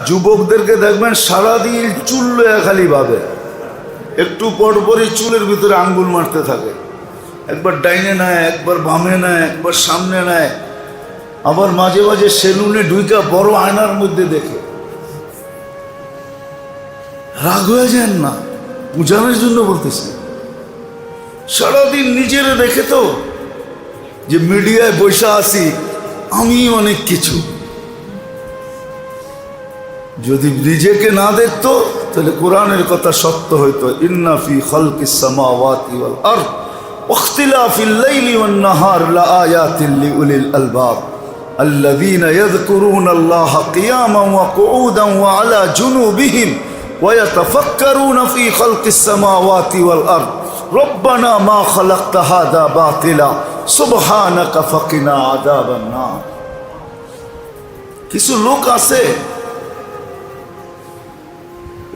যুবকদেরকে দেখবেন সারাদিন চুল লয়া খালি ভাবে, একটু পরপরই চুলের ভিতরে আঙ্গুল মারতে থাকে, একবার ডাইনে নেয়, একবার বামে নেয়, একবার সামনে নেয়, আবার মাঝে মাঝে সেলুনে ঢুইকা বড় আয়নার মধ্যে দেখে। রাগ হয়ে যান না, বুঝানোর জন্য বলতেছে। সারাদিন নিজেরা দেখে তো যে মিডিয়ায় বসে আছি আমি অনেক কিছু, যদি নিজেকে না দেখতো তাহলে কোরআনের কথা সত্য হইতো। ইন্না ফি খালকিস সামাওয়াতি ওয়াল আরদ ওয়াখতিলাফিল লাইলি ওয়ান নাহার লাআয়াতিন লিউলিল আলবাব আল্লাযীনা ইয়াযকুরুনাল্লাহা কিয়ামান ওয়া কুউদান ওয়া আলা জুনুবিহিম ওয়া ইয়াতাফাক্কারুনা ফি খালকিস সামাওয়াতি ওয়াল আরদ রব্বানা মা খালাকতা হাযা বাতিলা সুবহানাকা ফাকিনা আযাবান নার। কিছু লোক আছে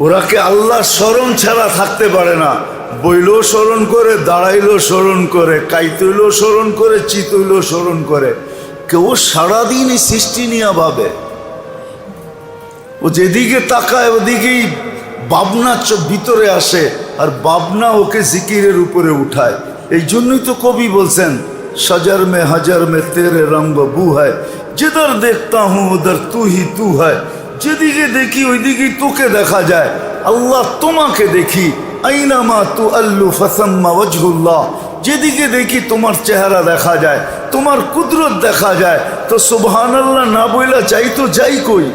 ওরাকে আল্লাহ স্মরণ ছাড়া থাকতে পারে না। বইলেও স্মরণ করে, দাঁড়াইলেও স্মরণ করে, কাইতইলেও স্মরণ করে, চিতইলেও স্মরণ করে। কেউ সারাদিনই সৃষ্টি নিয়ে ভাবে, ও যেদিকে তাকায় ওদিকেই ভাবনা ভিতরে আসে, আর ভাবনা ওকে জিকিরের উপরে উঠায়। এই জন্যই তো কবি বলছেন, সজর মে হজর মে তেরে রঙ্গ বু হ্যায়, जिधर देखता हूँ उधर तू ही तू है। যেদিকে দেখি ওইদিকেই তোকে দেখা যায়, আল্লাহ তোমাকে দেখি। আইনামা তু আল্লু ফাসাম্মা ওয়াজহুল্লাহ, যেদিকে দেখি তোমার চেহারা দেখা যায়, তোমার কুদরত দেখা যায়। তো সুবহানাল্লাহ না বইলা যাই তো যাই কই,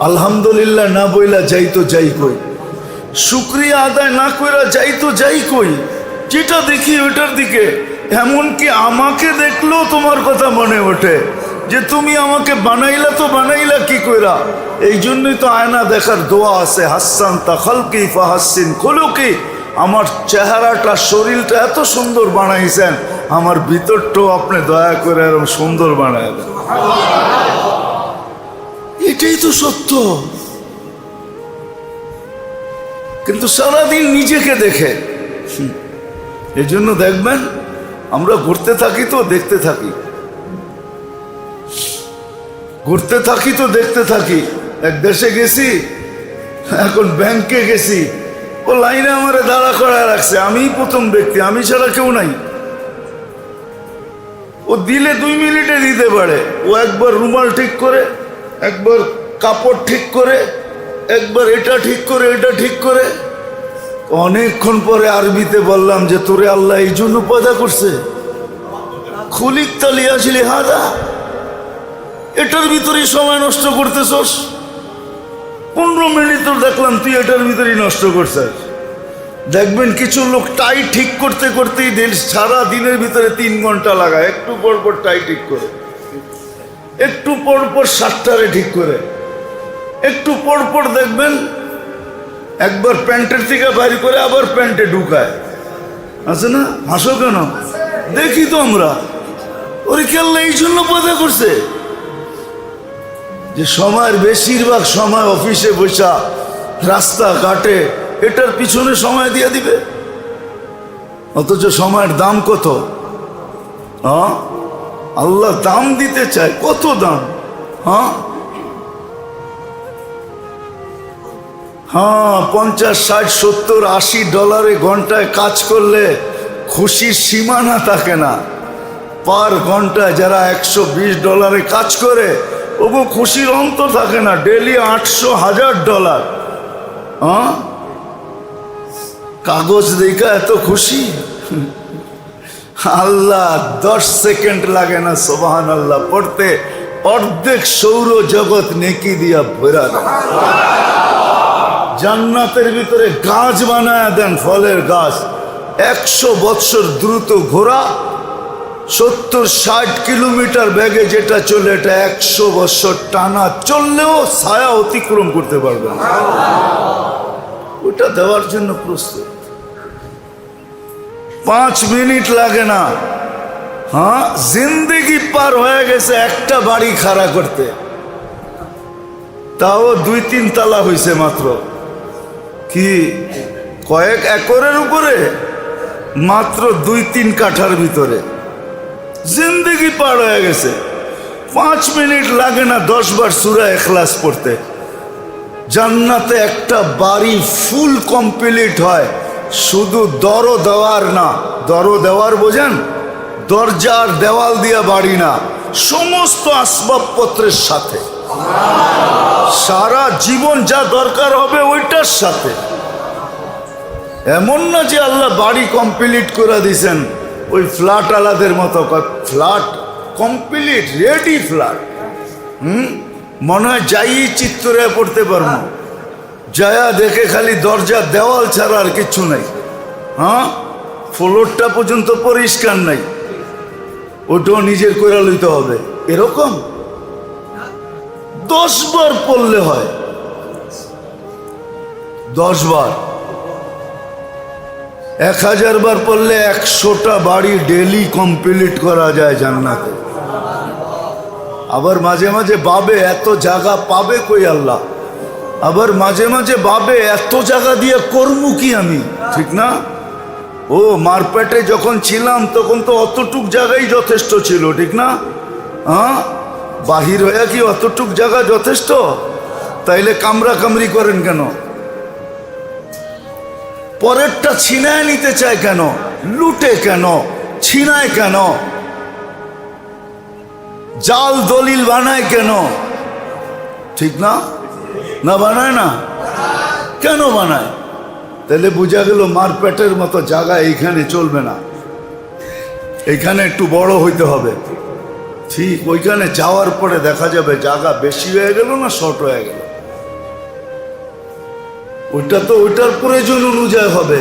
আলহামদুলিল্লাহ না বইলা যাই তো যাই কই, শুকরিয়া আদায় না কইরা যাই তো যাই কই। যেটা দেখি ওইটার দিকে, এমনকি আমাকে দেখলেও তোমার কথা মনে ওঠে যে তুমি আমাকে বানাইলা, তো বানাইলা কি কইরা। এই জন্যই তো আয়না দেখার দোয়া আছে, হাসান তা খালকি ফাহাসিন খুলুকি। আমার চেহারাটা শরীরটা এত সুন্দর বানাইছেন, আমার ভিতরটাও আপনি দয়া করে এরকম সুন্দর বানায় দেন। এটাই তো সত্য। কিন্তু সারাদিন নিজেকে দেখে, এই জন্য দেখবেন আমরা ঘুরতে থাকি তো দেখতে থাকি, ঘুরতে থাকি তো দেখতে থাকি। এক দেশে গেছি, এখন ব্যাংকে গেছি, ও লাইনে আমারে দাঁড়া করায় রাখছে, আমি প্রথম ব্যক্তি, আমি ছাড়া কেউ নাই। ও দিলে 2 মিনিটে দিতে পারে। ও একবার রুমাল ঠিক করে, একবার কাপড় ঠিক করে, একবার এটা ঠিক করে, এটা ঠিক করে। অনেকক্ষণ পরে আরবিতে বললাম যে তোরে আল্লাহ এই জন্য পয়দা করছে, খুলিক তালিয়াছিলি হাদা, এটার ভিতরেই সময় নষ্ট করতেছস। 15 মিনিট তো দেখলাম তুই এটার ভিতরেই নষ্ট করছিস। দেখবেন কিছু লোক টাই ঠিক করতে করতেই সারা দিনের ভিতরে 3 ঘন্টা লাগায়। একটু পর পর টাই ঠিক করে, একটু পর পর শার্টটারে ঠিক করে, একটু পর পর দেখবেন একবার প্যান্টের থেকে বাইর করে আবার প্যান্টে ঢুকায়। আছে না? হাসো কেন? দেখি তো আমরা। ওরে কি আল্লাহ এই জন্য পয়দা করছে যে সময়ের বেশিরভাগ সময় অফিসে বসা, রাস্তাঘাটে এটার পিছনে সময় দিয়ে দিবে, অথচ সময়ের দাম কত? হ্যাঁ, আল্লাহ দাম দিতে চায়। কত দাম? হ্যাঁ হ্যাঁ, 50, 60, 70, 80 ডলারে ঘন্টায় কাজ করলে খুশির সীমানা থাকে না। পার ঘন্টায় যারা 120 ডলারে কাজ করে, ওগো খুশির অন্ত থাকে না। Daily 800, 1000 dollar. হ্যাঁ, কাগজ দেখা এত খুশি। আল্লাহ 10 সেকেন্ড লাগে না সুবহানাল্লাহ পড়তে, অর্ধেক সৌর জগৎ নেকি দিয়া ভরা দেন। জান্নাতের ভিতরে গাছ বানায় দেন, ফলের গাছ। 100 বৎসর দ্রুত ঘোরা, 70-60 কিলোমিটার বেগে যেটা চলে, এটা 100 বৎসর টানা চললেও ছায়া অতিক্রম করতে পারবে না। ওটা দেওয়ার জন্য প্রস্তুত। 5 মিনিট লাগে না। হ্যাঁ, জিন্দেগি পার হয়ে গেছে একটা বাড়ি খাড়া করতে, তাও 2-3 তালা হয়েছে মাত্র। কি কয়েক একরের উপরে, মাত্র 2-3 কাঠার ভিতরে জিন্দেগি পার হয়ে গেছে। 5 মিনিট লাগে না 10 বার সূরা ইখলাস পড়তে। জান্নাতে একটা বাড়ি ফুল কমপ্লিট হয়, শুধু দর দেওয়ার না, দর দেওয়ার বোঝেন, দরজার দেওয়াল দিয়া বাড়ি না, সমস্ত আসবাবপত্রের সাথে সারা জীবন যা দরকার হবে ওইটার সাথে। এমন না যে আল্লাহ বাড়ি কমপ্লিট করে দিছেন ওই ফ্ল্যাট আলাদের মতো, ফ্ল্যাট কমপ্লিট রেডি ফ্ল্যাট। মনে হয় যাই চিত্তরে পড়তে পারবো, যায়া দেখে খালি দরজা দেওয়াল ছাড়া আর কিচ্ছু নাই। হ্যাঁ, ফ্লোরটা পর্যন্ত পরিষ্কার নাই, ওটাও নিজের করে লইতে হবে। এরকম 10 বার পড়লে হয়, 10 বার। 1000 বার পড়লে 100টা বাড়ি ডেলি কমপ্লিট করা যায় জান্নাতে। আবার মাঝে মাঝে ভাবে এত জায়গা পাবে কই আল্লাহ, আবার মাঝে মাঝে ভাবে এত জায়গা দিয়ে করবো কি আমি, ঠিক না? ও মার পেটে যখন ছিলাম তখন তো অতটুক জায়গাই যথেষ্ট ছিল, ঠিক না? হ্যাঁ, বাহির হয়ে কি অতটুক জায়গা যথেষ্ট? তাইলে কামরা কামরি করেন কেন? পরেরটা ছিনায় নিতে চায় কেন? লুটে কেন? ছিনায় কেন? জাল দলিল বানায় কেন? ঠিক না? না বানায় না? কেন বানায়? তাহলে বোঝা গেল মার পেটের মতো জায়গা এইখানে চলবে না, এইখানে একটু বড় হইতে হবে। ঠিক ওইখানে যাওয়ার পরে দেখা যাবে জায়গা বেশি হয়ে গেল না শর্ট হয়ে গেল, ওইটা তো ওইটার প্রয়োজন অনুযায়ী হবে।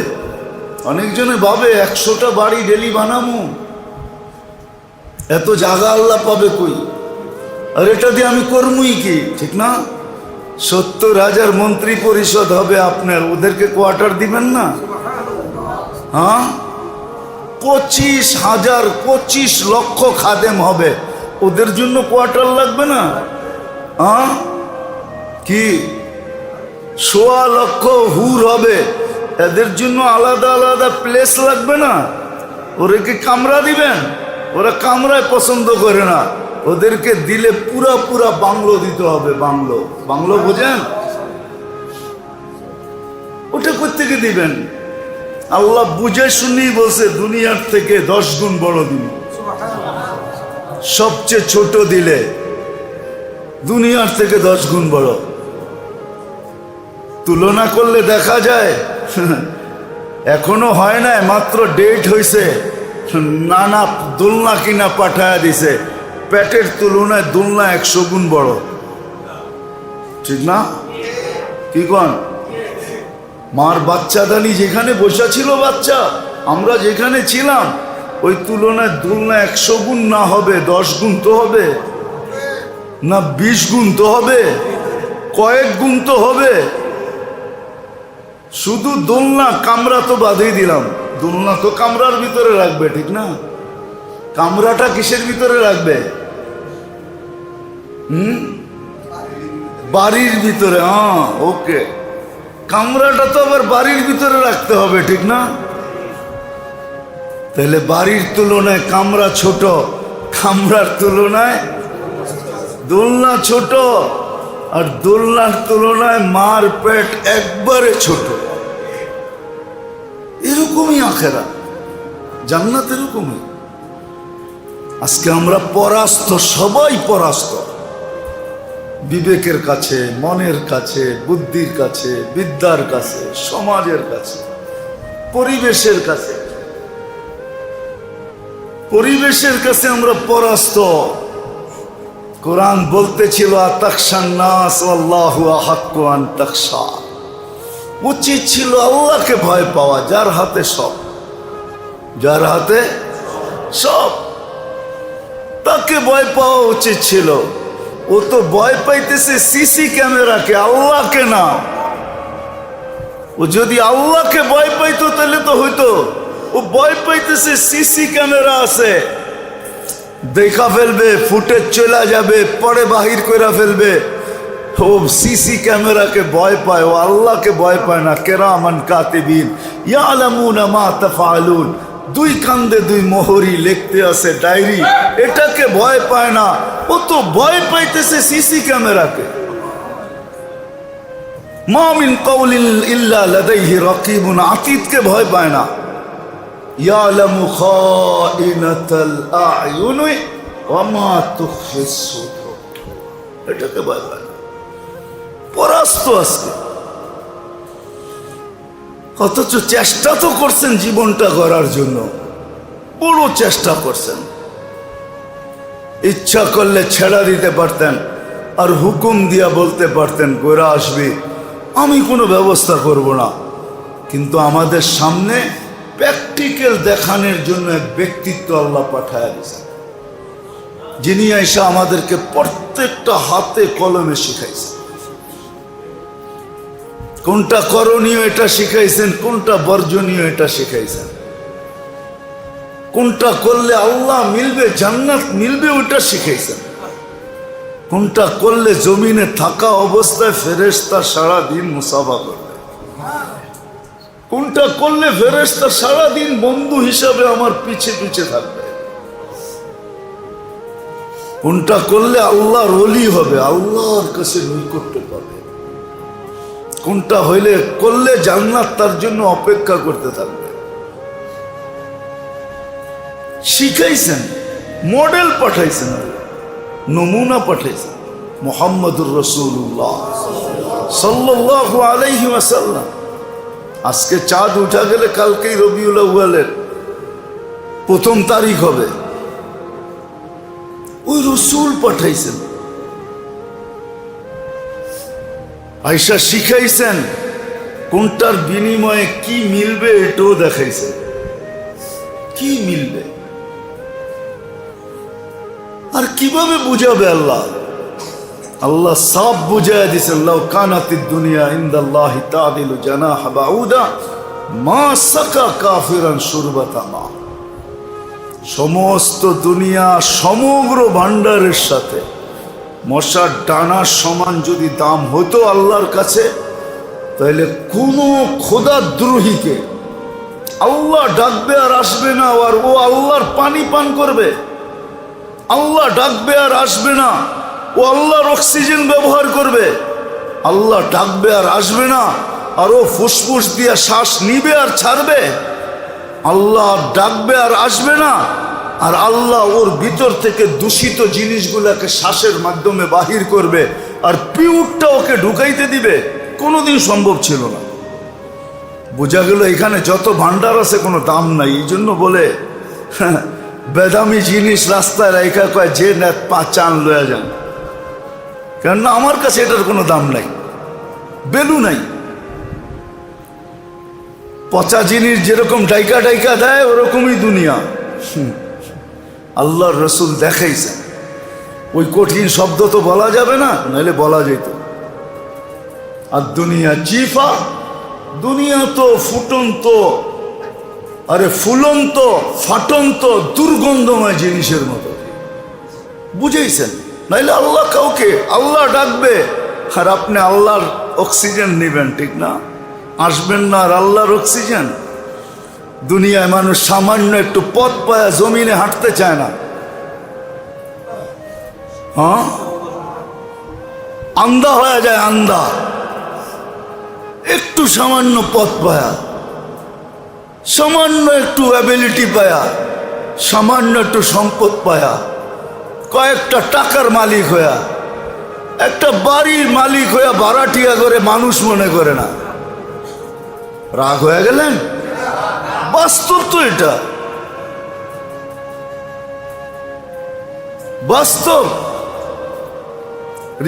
অনেকজনে ভাবে 100টা বাড়ি ডেলি বানাবো, এত জায়গা আল্লাহ পাবে কই, আর এটা দিয়ে আমি করবই কি, ঠিক না? 70,000 মন্ত্রী পরিষদ হবে আপনার, ওদেরকে কোয়ার্টার দিবেন না? হ্যাঁ, 25,000 25 লক্ষ খাদেম হবে, ওদের জন্য কোয়ার্টার লাগবে না? হ্যাঁ, কি 1.25 লক্ষ হুর হবে, এদের জন্য আলাদা আলাদা প্লেস লাগবে না? ওদেরকে কামরা দিবেন? ওরা কামরায় পছন্দ করে না, ওদেরকে দিলে পুরা পুরা বাংলো দিতে হবে। বাংলো, বাংলো বোঝেন? ওটা কোত্থেকে দিবেন? আল্লাহ বুঝে শুনি বলছে দুনিয়ার থেকে 10 গুণ বড় দিন। সবচেয়ে ছোট দিলে দুনিয়ার থেকে 10 গুণ বড়। তুলনা করলে দেখা যায় এখনো হয় না, মাত্র ডেট হয়েছে, নানা দোলনা কিনা পাঠায়া দিছে, পেটের তুলনায় দোলনা 100 গুণ বড়, ঠিক না? কি কন? মার বাচ্চাদানি যেখানে বসা ছিল বাচ্চা, আমরা যেখানে ছিলাম, ওই তুলনায় দোলনা 100 গুণ না হবে 10 গুণ তো হবে না, 20 গুণ তো হবে, কয়েক গুণ তো হবে। শুধু দোলনা, কামরা তো বাদেই দিলাম, দোলনা তো কামরার ভিতরে রাখবে, ঠিক না? কামরাটা কিসের ভিতরে রাখবে? বাড়ির ভিতরে। হ্যাঁ, ওকে, কামরাটা তো আবার বাড়ির ভিতরে রাখতে হবে, ঠিক না? তাহলে বাড়ির তুলনায় কামরা ছোট, কামরার তুলনায় দোলনা ছোট, আর দোলনার তুলনায় মার পেট একবারে ছোট। এরকমই আখেরা, জান্নাত এরকমই। আজকে আমরা পরাস্ত, সবাই পরাস্ত, বিবেকের কাছে, মনের কাছে, বুদ্ধির কাছে, বিদ্যার কাছে, সমাজের কাছে, পরিবেশের কাছে। পরিবেশের কাছে আমরা পরাস্ত। কোরআন বলতেছিল আতাখশান নাস আল্লাহু আহাক্কু আন তাখশা, উচিত ছিল আল্লাহকে ভয় পাওয়া, যার হাতে সব, যার হাতে সব, তাকে ভয় পাওয়া উচিত ছিল। ও তো ভয় পাইতেছে সিসি ক্যামেরাকে, আল্লাহকে না। ও যদি আল্লাহকে ভয় পাইতো তাহলে তো হইতো, ও ভয় পাইতেছে সিসি ক্যামেরা আছে, দেখা ফেলবে, ফুটেজ চলে যাবে, পরে বাহির করে ফেলবে। ও সিসি ক্যামেরাকে ভয় পায়, ও আল্লাহকে ভয় পায় না। কিরামান কাতিবিন ইয়ালামুনা মা তাফআলুন, দুই কান্দে দুই মোহরি, লিখতে আছে ডায়েরি। এটাকে ভয় পায় না, ও তো ভয় পাইতেছে সিসি ক্যামেরাকে। মা মিন কাউলিন ইল্লা লাদাইহি রাকিবুন আতীতকে ভয় পায় না। ইয়ালামু খাইনাতাল আ'য়ুনি ওয়া মা তুখফিস সুদুর, এটাকে ভয় পায় না। পরাস্ত আজকে, অথচ চেষ্টা তো করছেন জীবনটা গড়ার জন্য, বড় চেষ্টা করছেন। ইচ্ছা করলে ছেড়া দিতে পারতেন, আর হুকুম দিয়া বলতে পারতেন গোরা আসবে, আমি কোনো ব্যবস্থা করব না। কিন্তু আমাদের সামনে প্র্যাকটিক্যাল দেখানোর জন্য এক ব্যক্তিত্ব আল্লাহ পাঠায় দিয়েছেন, যিনি আইসা আমাদেরকে প্রত্যেকটা হাতে কলমে শিখাইছেন। কোনটা করণীয় এটা শিখাইছেন, কোনটা বর্জনীয় এটা শিখাইছেন, কোনটা করলে আল্লাহ মিলবে, জান্নাত মিলবে ওটা শিখাইছেন, কোনটা করলে জমিনে থাকা অবস্থায় ফেরেশতা সারাদিন মুসাফা করবে, কোনটা করলে ফেরেশতা সারাদিন বন্ধু হিসাবে আমার পিছে পিছে থাকবে, কোনটা করলে আল্লাহর ওলি হবে, আল্লাহর কাছে নৈকট্য পাবে, কোনটা হইলে করলে জান্নাত তার জন্য অপেক্ষা করতে থাকবে। শিখাইছেন, মডেল পাঠাইছেন, নমুনা পাঠাইছেন মুহাম্মদুর রাসূলুল্লাহ সাল্লাল্লাহু আলাইহি ওয়াসাল্লাম। আজকে চাঁদ উঠা গেলে কালকেই রবিউল আউয়ালের 1 তারিখ হবে। ওই রসূল পাঠাইছেন, আয়েশা শিখাইছেন, কোনটার বিনিময়ে কি মিলবে এটাও দেখাইছেন। কি মিলবে আর কিভাবে বুঝাবে আল্লাহ? আল্লাহ সব বুঝাইয়া দিয়েছেন, লাউ কানাতিদ দুনিয়া ইনদাল্লাহি তাদিলু জানাহা বাউদা মা সাকা কাফিরান শুরবাতা মা। সমস্ত দুনিয়া সমগ্র ভান্ডারের সাথে মশার ডানার সমান যদি দাম হতো আল্লাহর কাছে, তাহলে কোনো খোদাদ্রোহীকে আল্লাহ ডাকবে আর আসবে না, আর ও আল্লাহর পানি পান করবে। আল্লাহ ডাকবে আর আসবে না, ও আল্লাহর অক্সিজেন ব্যবহার করবে। আল্লাহ ডাকবে আর আসবে না, আর ও ফুসফুস দিয়ে শ্বাস নিবে আর ছাড়বে। আল্লাহ ডাকবে আর আসবে না, আর আল্লাহ ওর ভিতর থেকে দূষিত জিনিসগুলোকে শ্বাসের মাধ্যমে বাহির করবে, আর পিউরটা ওকে ঢুকাইতে দিবে। কোনোদিন সম্ভব ছিল না। বোঝা গেল এখানে যত ভান্ডার আছে কোনো দাম নাই। এই জন্য বলে বেদামি জিনিস রাস্তায় রেখা কয় যে নেত 5 চান লয়া যান, কেননা আমার কাছে এটার কোনো দাম নাই, ভ্যালু নাই। পচা জিনিস যেরকম ডাইকা ডাইকা দেয় ওরকমই দুনিয়া। আল্লাহর রসুল দেখাইছেন। ওই কঠিন শব্দ তো বলা যাবে না, নাহলে বলা যেত। আর দুনিয়া চিফা, দুনিয়া তো ফুটন্ত, আরে ফুলন্ত ফাটন্ত দুর্গন্ধময় জিনিসের মতো। বুঝেইছেন? নাইলে আল্লাহ কাউকে আল্লাহ ডাকবে আর আপনি আল্লাহর অক্সিজেন নেবেন, ঠিক না? আসবেন না আর আল্লাহর অক্সিজেন। দুনিয়ায় মানুষ সামান্য একটু পথ পায়া জমিনে হাঁটতে চায় না। হ্যাঁ, আন্ধা হয়ে যায়, আন্ধা। একটু সামান্য পথ পায়া, সামান্য একটু অ্যাবিলিটি পায়া, সামান্য একটু সম্পদ পায়া, কয়েকটা টাকার মালিক হইয়া, একটা বাড়ির মালিক হইয়া ভাড়াটিয়া করে মানুষ মনে করে না। রাগ হয়ে গেলেন? বাস্তব তো এটা, বাস্তব।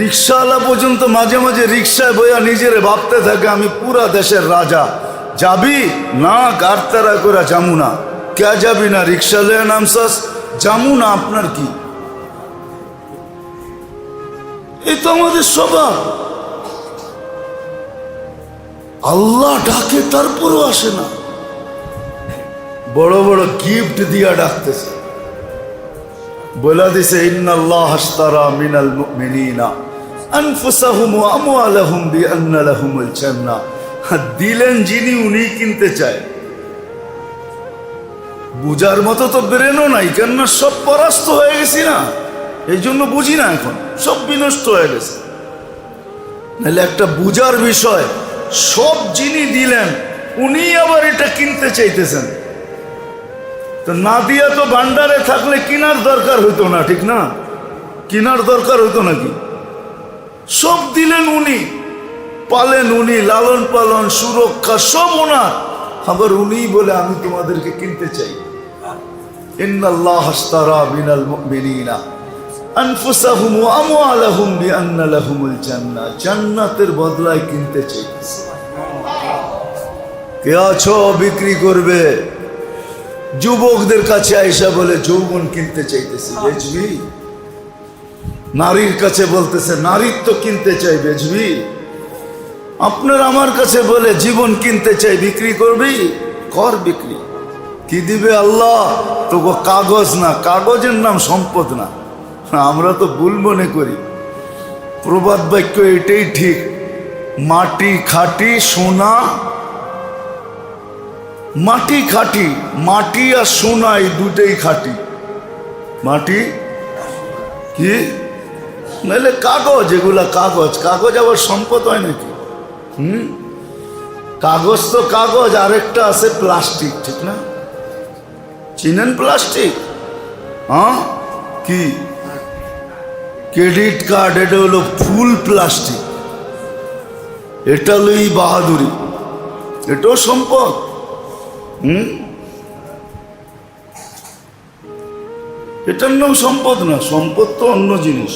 রিক্সাওয়ালা পর্যন্ত মাঝে মাঝে রিক্সায় বইয়া নিজেরে ভাবতে থাকে আমি পুরা দেশের রাজা। যাবি না? গাড়তারা করে যামু না। কে যাবি না? রিক্সা লয়ে নামসাস, যামু না। আপনার কি? এই তো আমাদের স্বভাব। আল্লাহ ডাকে তারপরও আসে না। বড় বড় গিফট দিয়া ডাকতেছে, বলে দিছে ইন্নাল্লাহ আশতারা মিনাল মুমিনিনা আনফুসাহুম ওয়া আমওয়ালাহুম বিআন্না লাহুমুল জান্নাহ। দিলেন যিনি, উনি কিনতে চায়। বুঝার মতো তো ব্রেনও নাই, কেননা সব পরাস্ত হয়ে গেছি না, এই জন্য বুঝি না, এখন সব বিনষ্ট হয়ে গেছে। নাহলে একটা বুঝার বিষয়, সব যিনি দিলেন উনি আবার এটা কিনতে চাইতেছেন, তো না দিয়া তো ভান্ডারে থাকলে কিনার দরকার হইতো না, ঠিক না? কিনার দরকার হইতো নাকি? সব দিলেন উনি, পালেন উনি, লালন পালন সুরক্ষা সব ওনার, আবার উনি বলে আমি তোমাদেরকে কিনতে চাই। ইন্নাল্লাহ আশতারা মিনাল মুমিনিনা আনফুসাহুম ওয়া আমওয়ালাহুম বিআন্না লাহুমুল জান্নাহ, জান্নাতের বদলায় কিনতে চাই। কে আছো বিক্রি করবে? যুবকদের কাছে আয়েশা বলে যৌবন কিনতে চাইতেছি, বেচবি? নারীর কাছে বলতেছে নারীত্ব কিনতে চাই, বেচবি? আপনার আমার কাছে বলে জীবন কিনতে চাই, বিক্রি করবি? কর বিক্রি। কি দিবে আল্লাহ? তো কাগজ না, কাগজের নাম সম্পদ না। আমরা তো ভুল মনে করি, প্রবাদ বাক্য এটাই ঠিক, মাটি খাঁটি সোনা, মাটি খাঁটি, মাটি আর সোনা এই দুটেই খাঁটি। মাটি কি নাহলে কাগজ, এগুলা কাগজ, কাগজ আবার সম্পদ হয় নাকি? কাগজ তো কাগজ, আরেকটা আছে প্লাস্টিক, ঠিক না? চিনেন প্লাস্টিক? হ্যাঁ, কি ক্রেডিট কার্ড, এটা হলো ফুল প্লাস্টিক, এটা হলো বাহাদুরি, এটাও সম্পদ। এটার নাম সম্পদ না, সম্পদ তো অন্য জিনিস।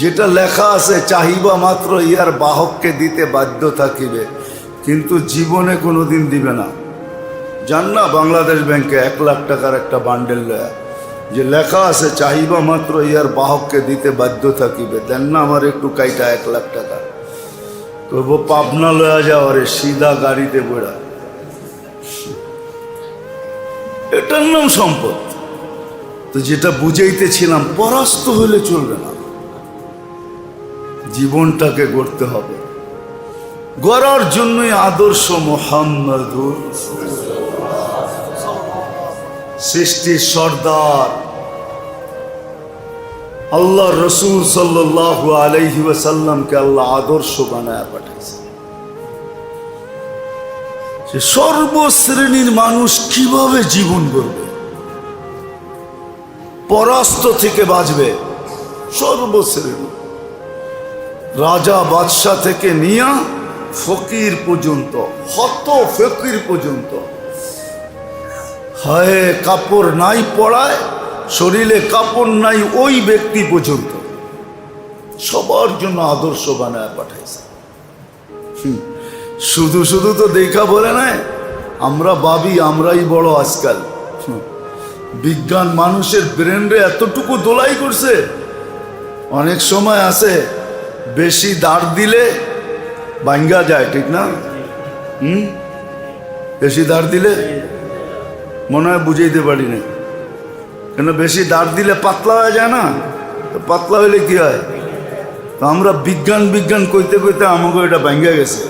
যেটা লেখা আছে চাহিবা মাত্র ইহার বাহককে দিতে বাধ্য থাকিবে, কিন্তু জীবনে কোনোদিন দিবে না। জান না বাংলাদেশ ব্যাংকে 1 লাখ টাকার একটা বান্ডেল লয়া, যে লেখা আছে চাহিবা মাত্র ইহার বাহককে দিতে বাধ্য থাকিবে, দেন না আমার একটু কাইটা 1 লাখ টাকা, করব পাবনা লয়া যাওয়ারে সিধা গাড়িতে বেড়া, এটার নাম সম্পদ। তো যেটা বুঝাইতেছিলাম, পরাস্ত হলে চলবে না, জীবনটাকে গড়তে হবে। গড়ার জন্যই আদর্শ মুহাম্মদুর সৃষ্টির সর্দার আল্লাহ রসুল সাল্লাল্লাহু আলাইহি ওয়াসাল্লামকে আল্লাহ আদর্শ বানায় পাঠাইছে। সে সর্বশ্রেণীর মানুষ কিভাবে জীবন গড়বে, পরাস্ত থেকে বাঁচবে, সর্বশ্রেণী, রাজা বাদশাহ থেকে নিয়া ফকির পর্যন্ত, হত ফকির পর্যন্ত, হায় কাপড় নাই পড়ায়, শরীরে কাপড় নাই ওই ব্যক্তি পর্যন্ত, সবার জন্য আদর্শ বানায় পাঠাইছে। শুধু শুধু তো দেখা বলে নাই, আমরা ভাবি আমরাই বড়। আজকাল বিজ্ঞান মানুষের ব্রেনরে এতটুকু দোলাই করছে, অনেক সময় আছে বেশি দাঁড় দিলে ভাঙ্গা যায়, ঠিক না? বেশি দাঁড় দিলে মনে হয় বুঝাইতে পারি না, কেন বেশি দাঁড় দিলে পাতলা হয়ে যায় না, তো পাতলা হইলে কি হয়? তো আমরা বিজ্ঞান বিজ্ঞান কইতে কইতে আমাকে এটা ভাঙ্গা গেছে,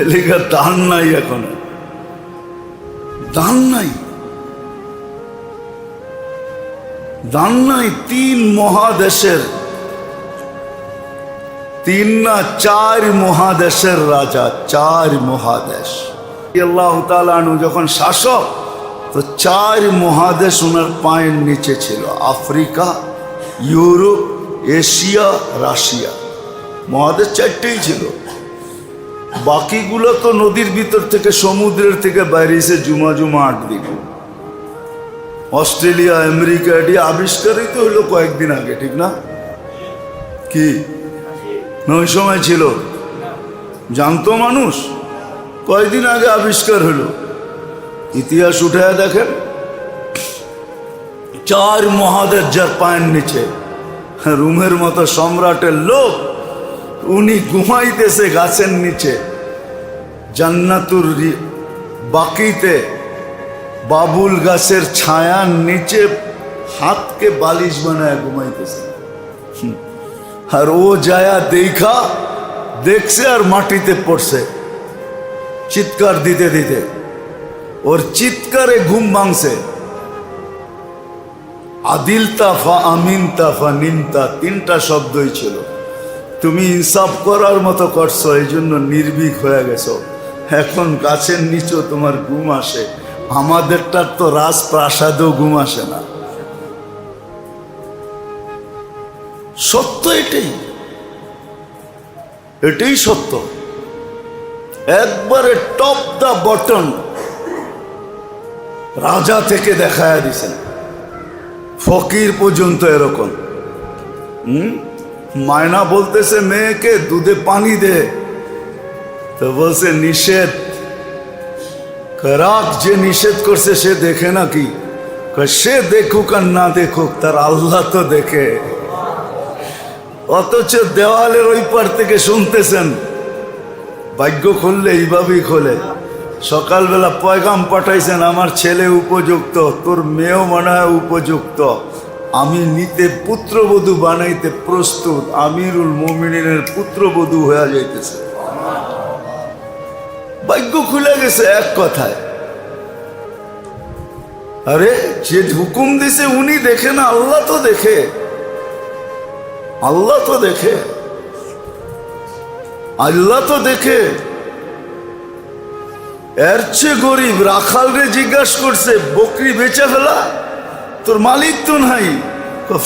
এলাকা দান নাই, এখন দান নাই, দান নাই। 3 মহাদেশের, 3 না 4 মহাদেশের রাজা, 4 মহাদেশ। আল্লাহ তাআলা আনহু যখন শাসক, তো 4 মহাদেশ ওনার পায়ের নিচে ছিল, আফ্রিকা, ইউরোপ, এশিয়া, রাশিয়া, মহাদেশ 4টেই ছিল। বাকিগুলো তো নদীর ভিতর থেকে, সমুদ্রের থেকে বাইরে এসে জুমা 8 দিন। অস্ট্রেলিয়া, আমেরিকা এটি আবিষ্কারিত হইল কয়েকদিন আগে, ঠিক না? কি ওই সময় ছিল? জানতো মানুষ? কয়েকদিন আগে আবিষ্কার হলো। ইতিহাস উঠে দেখেন, 4 মহাদেশ যার পায়ের নিচে, রুমের মতো সম্রাটের লোক, উনি ঘুমাইতেছে গাছের নিচে, জান্নাতুর বাকিতে বাবুল গাছের ছায়ার নিচে হাতকে বালিশ বানায় ঘুমাইতেছে। আর ও যায়া দেখছে আর মাটিতে পড়ছে চিৎকার দিতে দিতে। ওর চিৎকারে ঘুম ভাঙছে। আদিলতা ফা আমিনতা ফা নিমতা, তিনটা শব্দই ছিল। তুমি ইনসাফ করার মতো করছো, এই জন্য নির্ভীক হয়ে গেছো। এখন গাছের নিচেও তোমার ঘুম আসে, আমাদেরটার তো রাজপ্রাসাদেও ঘুম আসে না। সত্য এটাই, এটাই সত্য। একবারে টপ দা বটন রাজা থেকে দেখায় দিছেন, ফকির পর্যন্ত এরকম। মায়না বলতেছে মেয়েকে দুধে পানি দে, তো বলছে নিষেধ। রাগ যে নিষেধ করছে সে দেখে নাকি? সে দেখুক আর না দেখুক, তার আল্লাহ তো দেখে। অথচ দেওয়ালের ওই পার থেকে শুনতেছেন, ভাগ্য খুললে এইভাবেই খোলে। সকালবেলা পয়গাম পাঠাইছেন, আমার ছেলে উপযুক্ত, তোর মেয়েও মনে হয় উপযুক্ত, আমি নিতে পুত্রবধূ বানাইতে প্রস্তুত। আমিরুল মুমিনিনের পুত্রবধূ হয়ে যাইতেছে। ভাগ্য খুলে গেছে এক কথায়। আরে যে হুকুম দিছে উনি দেখে না, আল্লাহ তো দেখে, আল্লাহ তো দেখে, আল্লাহ তো দেখে। এর চেয়ে গরিব রাখাল রে জিজ্ঞাসা করছে, বকরি বেচা ফেলা, তোর মালিক তো নাই।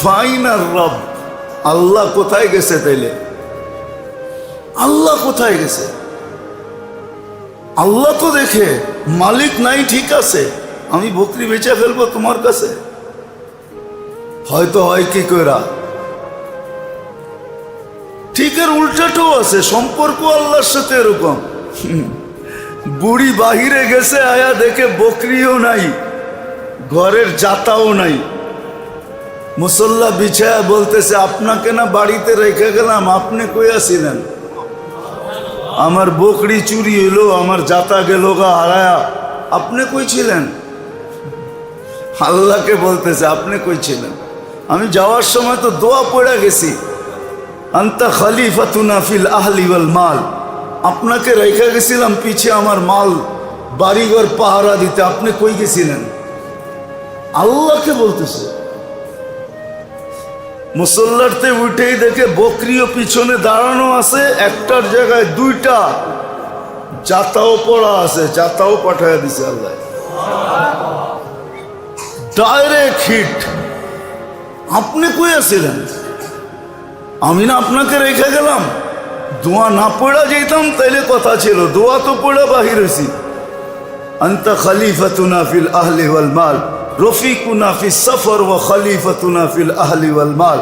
ফাইনার রব, আল্লাহ কোথায় গেছে তাইলে? আল্লাহ কোথায় গেছে? আল্লাহ তো দেখে, মালিক নাই ঠিক আছে, আমি বকরি বেচা ফেলবো তোমার কাছে? হয়তো হয় কি কইরা। ঠিক এর উল্টাটাও আছে, সম্পর্ক আল্লাহর সাথে এরকম। বুড়ি বাহিরে গেছে, আয়া দেখে বকরিও নাই, ঘরের জাতাও নাই। মুসল্লা বিছায়া বলতেছে, আপনাকে না বাড়িতে রেখে গেলাম, আপনি কইয়া ছিলেন? আমার বকরি চুরি হইলো, আমার জাতা গেল গা হারায়া, আপনি কই ছিলেন? আল্লাহকে বলতেছে, আপনি কই ছিলেন? আমি যাওয়ার সময় তো দোয়া পড়ে গেছি, আনতা খলিফাতুনা ফিল আহলি ওয়াল মাল, আপনাকে রেখে গেছিলাম পিছে আমার মাল বাড়িঘর পাহারা দিতে, আপনি কই গেছিলেন? আল্লাহকে বলতেছে। মুসল্লাতে উঠেই দেখে বকরিও পিছনে দাঁড়ানো আছে, একটার জায়গায় দুইটা, জাতাও পড়া আছে, জাতাও পাঠায় দিছে আল্লাহ। Direct hit. আপনি কই আছিলেন? আমি না আপনাকে রেখে গেলাম, দোয়া না পড়া যেতাম তাইলে কথা ছিল, দোয়া তো পড়া বাহির হয়েছি। আনতা খলিফাতুনা ফিল আহলি ওয়াল মাল রফিকুনা ফিস সফর ওয়া খলিফাতুনা ফিল আহলি ওয়াল মাল,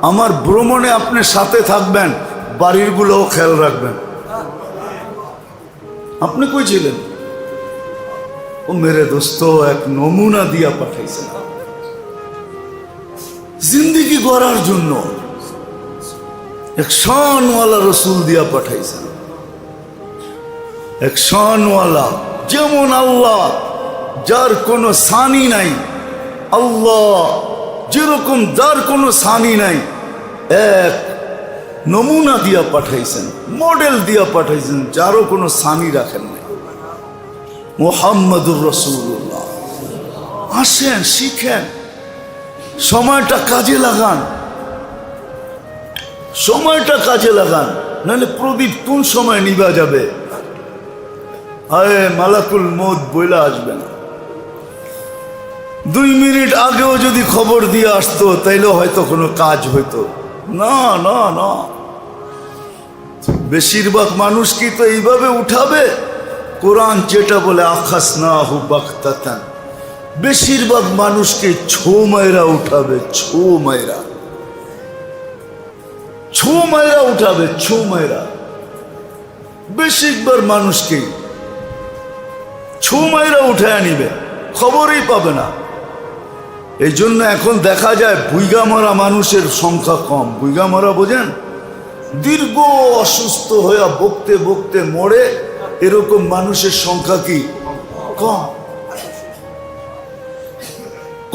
আমার ভ্রমণে আপনি সাথে থাকবেন, বাড়িরগুলোও খেয়াল রাখবেন। আপনি কই ছিলেন? ও মেরে দোস্ত, এক নমুনা দিয়া পাঠাইছেন জিন্দিগি গড়ার জন্য, এক শানওয়ালা রসুল দিয়া পাঠাইছেন, এক শানওয়ালা। যেমন আল্লাহ, যার কোনো সানি নাই, আল্লাহ যেরকম যার কোনো সানি নাই, এক নমুনা দিয়া পাঠাইছেন, মডেল দিয়া পাঠাইছেন, যারও কোনো সানি রাখেন নাই। মুহাম্মদুর রাসূলুল্লাহ। আসেন, শিখেন, সময়টা কাজে লাগান, সময়টা কাজে লাগান, নাহলে প্রদীপ কোন সময় নিভা যাবে। আরে মালাকুল মউত বইলা আসবে না। 2 মিনিট আগেও যদি খবর দিয়ে আসতো তাইলে হয়তো কোনো কাজ হইতো না। না না, বেশিরভাগ মানুষ কি তো এইভাবে উঠাবে? কোরআন যেটা বলে আখাসনাহু বাগতাতান, বেশিরভাগ মানুষকে ছো মাইরা উঠাবে, ছো মাইরা, ছো মাইরা উঠাবে, ছো মাইরা। বেশিরভাগ মানুষকে ছো মাইরা উঠায় নিবে, খবরই পাবে না। এই জন্য এখন দেখা যায় বুইগা মরা মানুষের সংখ্যা কম। বুইগা মরা বোঝেন? দীর্ঘ অসুস্থ হয়ে বকতে বকতে মরে, এরকম মানুষের সংখ্যা কি কম?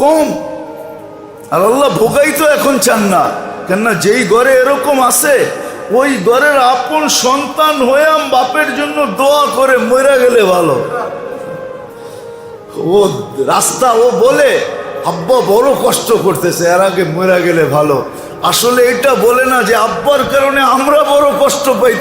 কম। আর আল্লাহ ভোগাই তো এখন চান না, কেননা যেই ঘরে এরকম আছে, ওই ঘরের আপন সন্তান হয়ে বাপের জন্য দোয়া করে মরে গেলে ভালো। ও রাস্তা ও বলে আব্বা বড় কষ্ট করতেছে, এর আগে মরে গেলে ভালো। আসলে এটা বলে না যে আব্বার কারণে আমরা বড় কষ্ট পাই।